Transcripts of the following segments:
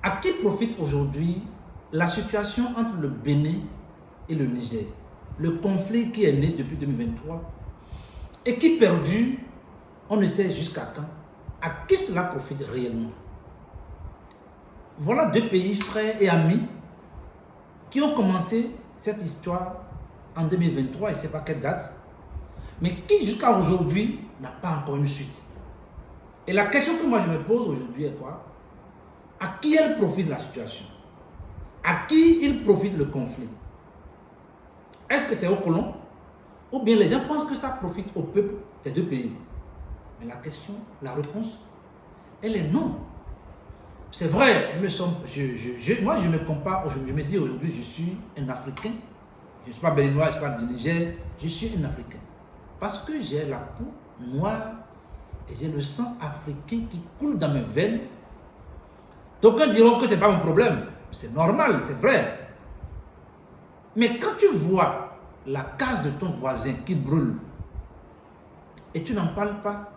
À qui profite aujourd'hui la situation entre le Bénin et le Niger? Le conflit qui est né depuis 2023 et qui perdure, on ne sait jusqu'à quand. À qui cela profite réellement? Voilà deux pays frères et amis qui ont commencé cette histoire en 2023, je ne sais pas quelle date, mais qui jusqu'à aujourd'hui n'a pas encore une suite. Et la question que moi je me pose aujourd'hui est quoi? À qui elle profite la situation? À qui il profite le conflit? Est-ce que c'est aux colons? Ou bien les gens pensent que ça profite au peuple des deux pays? Mais la question, la réponse, elle est non. C'est vrai, moi je me compare, je me dis aujourd'hui je suis un Africain. Je ne suis pas béninois, je ne suis pas du Niger, je suis un Africain. Parce que j'ai la peau noire et j'ai le sang africain qui coule dans mes veines. D'aucuns diront que ce n'est pas mon problème. C'est normal, c'est vrai. Mais quand tu vois la case de ton voisin qui brûle et tu n'en parles pas,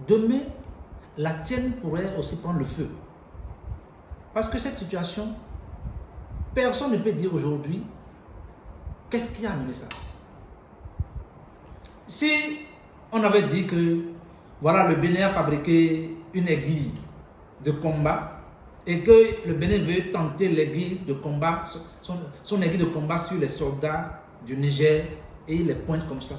demain, la tienne pourrait aussi prendre le feu. Parce que cette situation, personne ne peut dire aujourd'hui qu'est-ce qui a amené ça. Si on avait dit que voilà, le Bénin a fabriqué une aiguille de combat et que le Bénin veut tenter l'aiguille de combat, son aiguille de combat sur les soldats du Niger et il les pointe comme ça.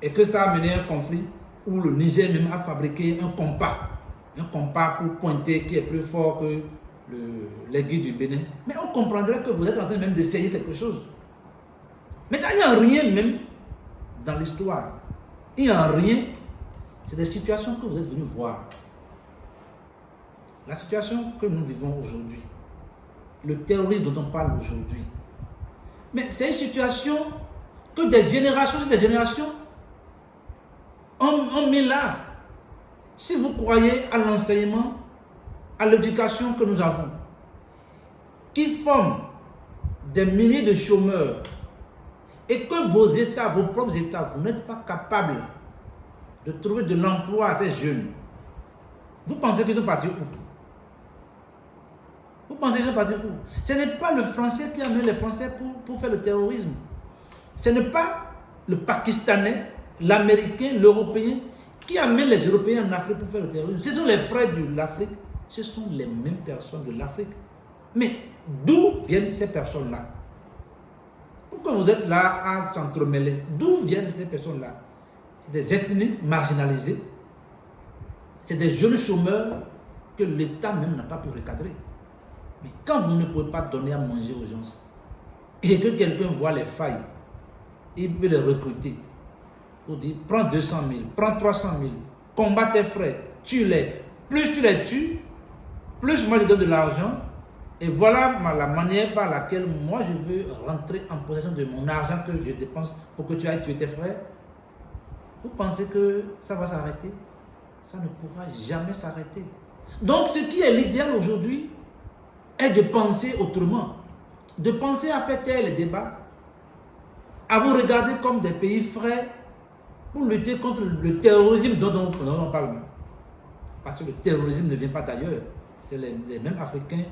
Et que ça a mené un conflit où le Niger même a fabriqué un compas pour pointer qui est plus fort que l'aiguille du Bénin. Mais on comprendrait que vous êtes en train même d'essayer quelque chose. Mais il n'y a rien même dans l'histoire. Il n'y a rien. C'est des situations que vous êtes venus voir. La situation que nous vivons aujourd'hui, le terrorisme dont on parle aujourd'hui, mais c'est une situation que des générations ont mis là. Si vous croyez à l'enseignement, à l'éducation que nous avons, qui forment des milliers de chômeurs, et que vos États, vos propres États, vous n'êtes pas capables de trouver de l'emploi à ces jeunes, vous pensez qu'ils sont partis où? Vous pensez qu'ils sont partis où? Ce n'est pas le Français qui a amené les Français pour faire le terrorisme. Ce n'est pas le Pakistanais, l'Américain, l'Européen qui amène les Européens en Afrique pour faire le terrorisme. Ce sont les frères de l'Afrique, ce sont les mêmes personnes de l'Afrique. Mais d'où viennent ces personnes-là? Pourquoi vous êtes là à s'entremêler? D'où viennent ces personnes-là? C'est des ethnies marginalisées. C'est des jeunes chômeurs que l'État même n'a pas pu recadrer. Mais quand vous ne pouvez pas donner à manger aux gens et que quelqu'un voit les failles, il peut les recruter pour dire prends 200 000, prends 300 000, combat tes frères, tue-les. Plus tu les tues, plus moi je donne de l'argent. Et voilà la manière par laquelle moi je veux rentrer en possession de mon argent que je dépense pour que tu ailles tuer tes frères. Vous pensez que ça va s'arrêter? Ça ne pourra jamais s'arrêter. Donc ce qui est l'idéal aujourd'hui est de penser autrement. De penser à faire taire les débats, à vous regarder comme des pays frères pour lutter contre le terrorisme dont on parle. Parce que le terrorisme ne vient pas d'ailleurs. C'est les mêmes Africains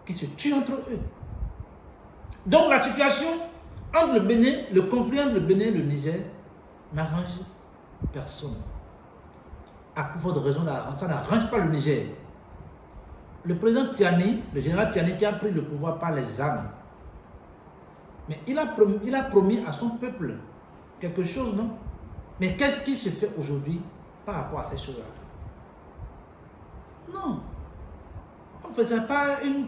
qui se tuent entre eux. Donc la situation entre le Bénin, le conflit entre le Bénin et le Niger n'arrange personne. À plus forte raison, ça n'arrange pas le Niger. Le président Tiani, le général Tiani qui a pris le pouvoir par les armes, mais il a promis à son peuple quelque chose, non? Mais qu'est-ce qui se fait aujourd'hui par rapport à ces choses-là? Non. En fait, ce n'est pas une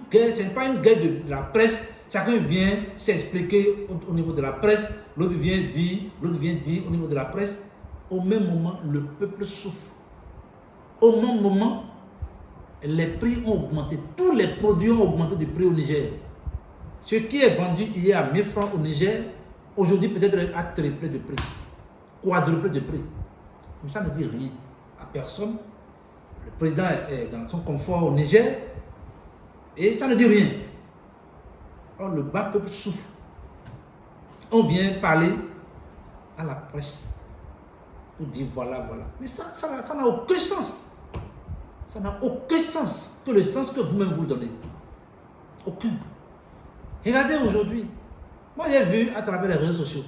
guerre, de la presse. Chacun vient s'expliquer au niveau de la presse, l'autre vient dire au niveau de la presse. Au même moment, le peuple souffre. Au même moment, les prix ont augmenté. Tous les produits ont augmenté de prix au Niger. Ce qui est vendu hier à 1000 francs au Niger, aujourd'hui peut-être a triplé de prix, quadruplé de prix. Mais ça ne dit rien à personne. Le président est dans son confort au Niger et ça ne dit rien. Or, le bas peuple souffre. On vient parler à la presse pour dire voilà. Mais ça n'a aucun sens. Ça n'a aucun sens que le sens que vous-même vous donnez. Aucun. Regardez aujourd'hui. Moi, j'ai vu à travers les réseaux sociaux,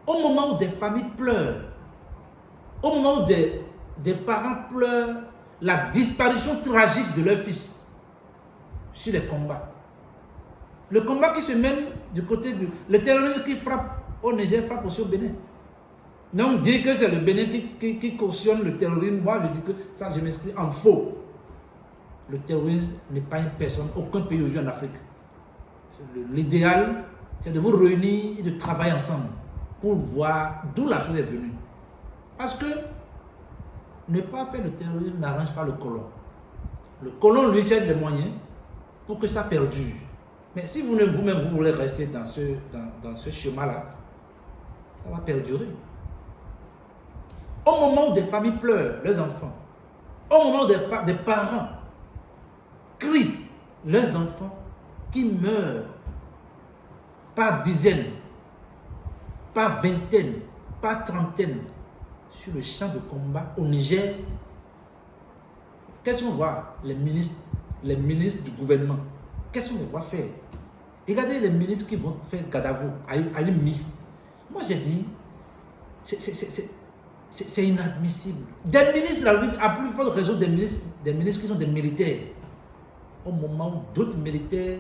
au moment où des familles pleurent, au moment où des parents pleurent la disparition tragique de leur fils sur les combats. Le combat qui se mène du côté du... Le terrorisme qui frappe au Niger frappe aussi au Bénin. Donc dire que c'est le Bénin qui cautionne le terrorisme, moi je dis que ça je m'inscris en faux. Le terrorisme n'est pas une personne, aucun pays aujourd'hui en Afrique. L'idéal, c'est de vous réunir et de travailler ensemble pour voir d'où la chose est venue. Parce que ne pas faire le terrorisme n'arrange pas le colon. Le colon lui cherche des moyens pour que ça perdure. Mais si vous-même vous voulez rester dans ce schéma-là, ça va perdurer. Au moment où des familles pleurent, leurs enfants, au moment où des parents crient, leurs enfants qui meurent par dizaines, par vingtaines, par trentaines, sur le champ de combat au Niger, qu'est-ce qu'on voit les ministres du gouvernement, qu'est-ce qu'on va faire? Regardez les ministres qui vont faire Gadavo à une ministre. Moi j'ai dit, c'est inadmissible. Des ministres, à plus forte raison des ministres qui sont des militaires, au moment où d'autres militaires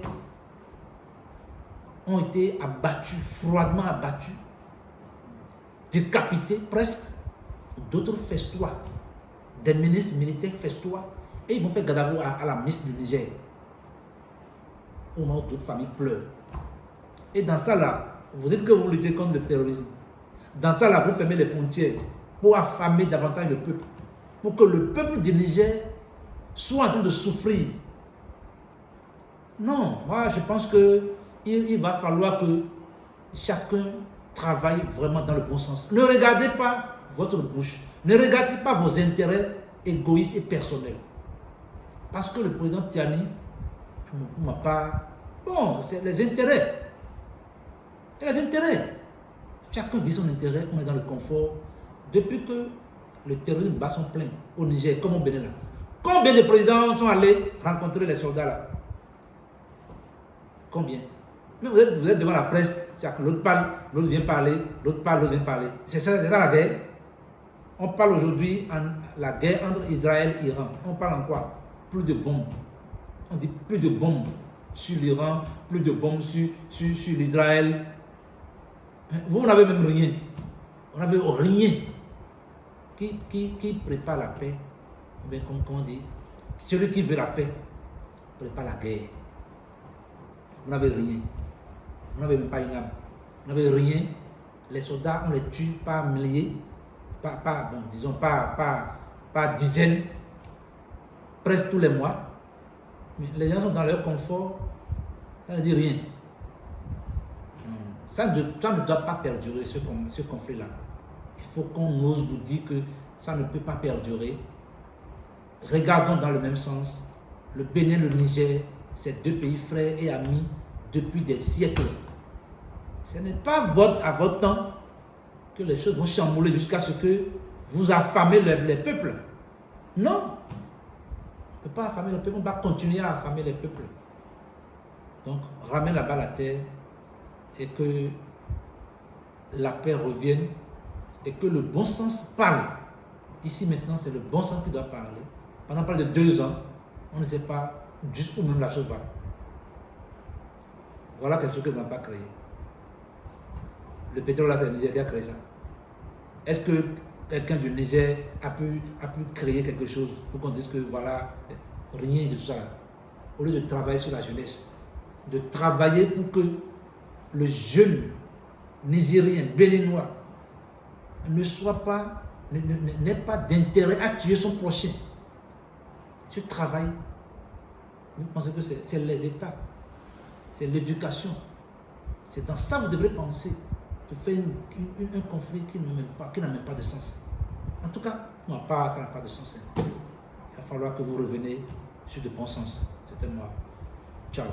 ont été abattus, froidement abattus, décapités presque, d'autres festoient, des ministres militaires festoient, et ils vont faire Gadavo à la ministre du Niger, au moment où d'autres familles pleurent. Et dans ça là, vous dites que vous luttez contre le terrorisme. Dans ça là, vous fermez les frontières pour affamer davantage le peuple, pour que le peuple du Niger soit en train de souffrir. Non, moi je pense qu'il va falloir que chacun travaille vraiment dans le bon sens. Ne regardez pas votre bouche, ne regardez pas vos intérêts égoïstes et personnels. Parce que le président Tiani, pour ma part, bon, c'est les intérêts. C'est les intérêts. Chacun vit son intérêt, on est dans le confort. Depuis que le terrorisme bat son plein au Niger, comme au Bénin là. Combien de présidents sont allés rencontrer les soldats là? Combien? Mais vous êtes devant la presse, l'autre parle, l'autre vient parler, l'autre parle, l'autre vient parler. C'est ça la guerre. On parle aujourd'hui de la guerre entre Israël et Iran. On parle en quoi? Plus de bombes. On dit plus de bombes sur l'Iran, plus de bombes sur l'Israël. Vous n'avez même rien. On n'avait rien qui prépare la paix. Mais comme on dit, celui qui veut la paix prépare la guerre. Vous n'avez rien. Vous n'avez même pas une âme. Vous n'avez rien. Les soldats, on les tue par milliers, par dizaines, presque tous les mois. Mais les gens sont dans leur confort, ça ne dit rien. Ça ne doit pas perdurer ce conflit-là. Il faut qu'on ose vous dire que ça ne peut pas perdurer. Regardons dans le même sens. Le Bénin, le Niger, c'est deux pays frères et amis depuis des siècles. Ce n'est pas à votre temps que les choses vont chambouler jusqu'à ce que vous affamez les peuples. Non. On ne peut pas affamer les peuples, on va continuer à affamer les peuples. Donc, ramène la balle à terre et que la paix revienne et que le bon sens parle. Ici maintenant, c'est le bon sens qui doit parler. Pendant près de 2 ans, on ne sait pas jusqu'où même la chose va. Voilà quelque chose que nous n'avons pas créé. Le pétrole là, c'est le Niger qui a créé ça. Est-ce que quelqu'un du Niger a pu créer quelque chose pour qu'on dise que voilà, rien de tout ça là. Au lieu de travailler sur la jeunesse, de travailler pour que le jeune Nigérien, béninois, n'ait pas d'intérêt à tuer son prochain. Ce travail, vous pensez que c'est les États, c'est l'éducation. C'est dans ça que vous devrez penser, de faire un conflit qui n'a même pas de sens. En tout cas, non, ça n'a pas de sens. Il va falloir que vous reveniez sur de bon sens. C'était moi. Ciao.